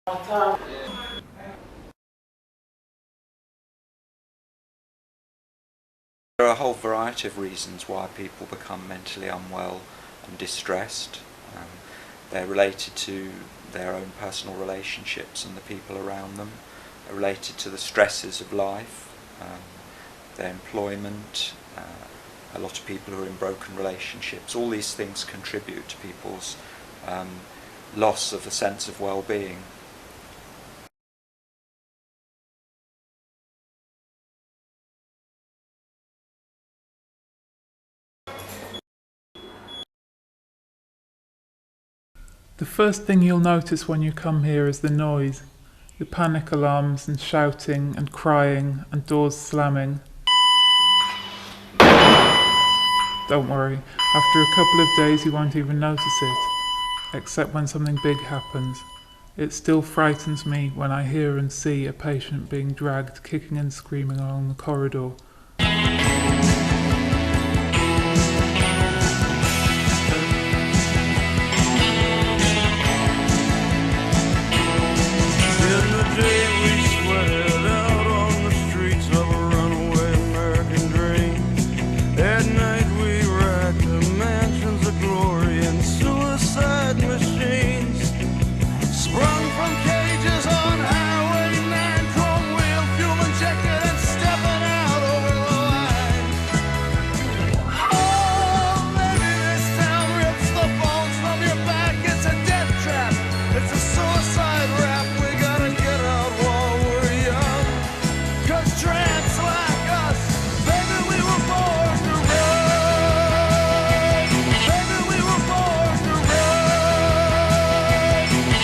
There are a whole variety of reasons why people become mentally unwell and distressed. They're related to their own personal relationships and the people around them. They're related to the stresses of life, their employment, a lot of people who are in broken relationships. All these things contribute to people's loss of a sense of well-being. The first thing you'll notice when you come here is the noise, the panic alarms and shouting and crying and doors slamming. Don't worry, after a couple of days you won't even notice it, except when something big happens. It still frightens me when I hear and see a patient being dragged kicking and screaming along the corridor.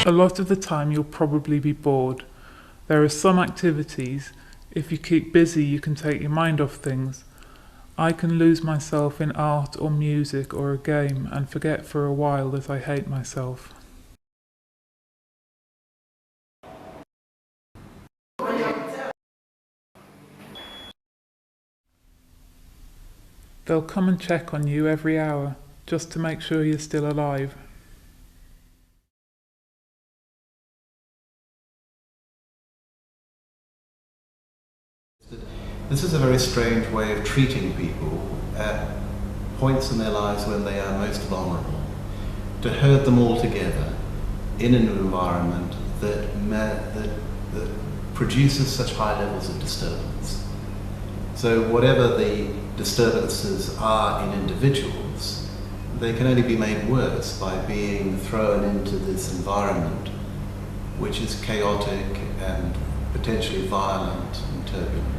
A lot of the time you'll probably be bored. There are some activities, if you keep busy you can take your mind off things. I can lose myself in art or music or a game and forget for a while that I hate myself. They'll come and check on you every hour, just to make sure you're still alive. This is a very strange way of treating people at points in their lives when they are most vulnerable. To herd them all together in an environment that produces such high levels of disturbance. So whatever the disturbances are in individuals, they can only be made worse by being thrown into this environment which is chaotic and potentially violent and turbulent.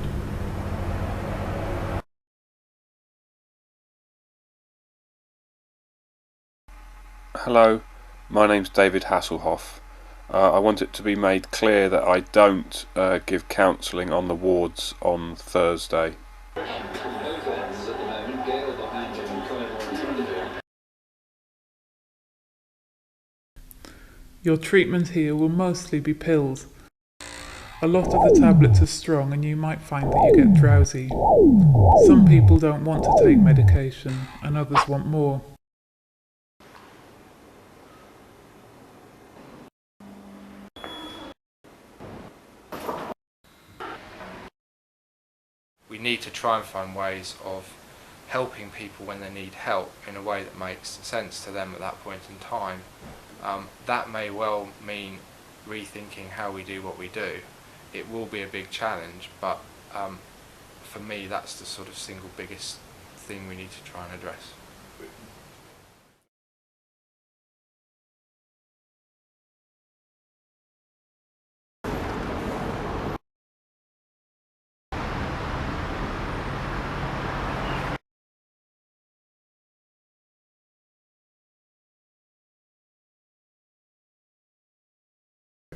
Hello, my name's David Hasselhoff. I want it to be made clear that I don't give counselling on the wards on Thursday. Your treatment here will mostly be pills. A lot of the tablets are strong and you might find that you get drowsy. Some people don't want to take medication and others want more. We need to try and find ways of helping people when they need help in a way that makes sense to them at that point in time. That may well mean rethinking how we do what we do. It will be a big challenge, but for me that's the sort of single biggest thing we need to try and address.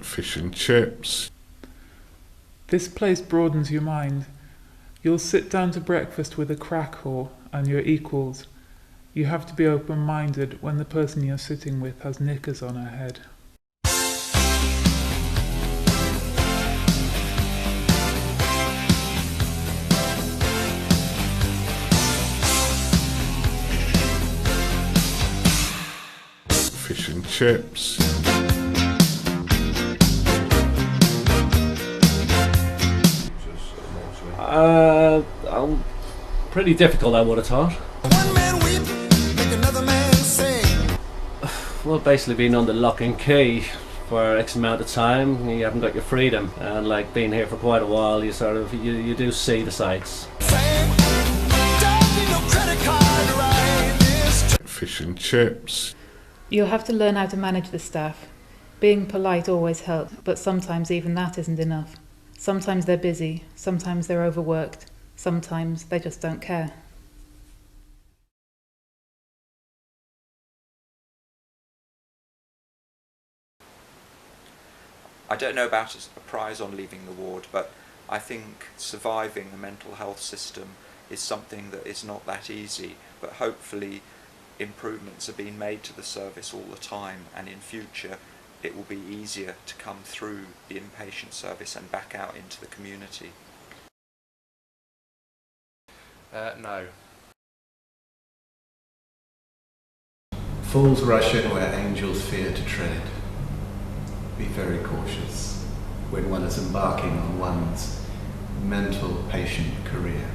Fish and chips. This place broadens your mind. You'll sit down to breakfast with a crack whore and your equals. You have to be open-minded when the person you're sitting with has knickers on her head. Fish and chips. Pretty difficult, I would have thought. One man weep, make another man sing. Well, basically being under lock and key for X amount of time, you haven't got your freedom, and like being here for quite a while, you do see the sights. Don't need no credit card to ride this. Fish and chips. You'll have to learn how to manage the staff. Being polite always helps, but sometimes even that isn't enough. Sometimes they're busy, sometimes they're overworked, sometimes they just don't care. I don't know about a prize on leaving the ward, but I think surviving the mental health system is something that is not that easy, but hopefully improvements are being made to the service all the time, and in future it will be easier to come through the inpatient service and back out into the community. No. Fools rush in where angels fear to tread. Be very cautious when one is embarking on one's mental patient career.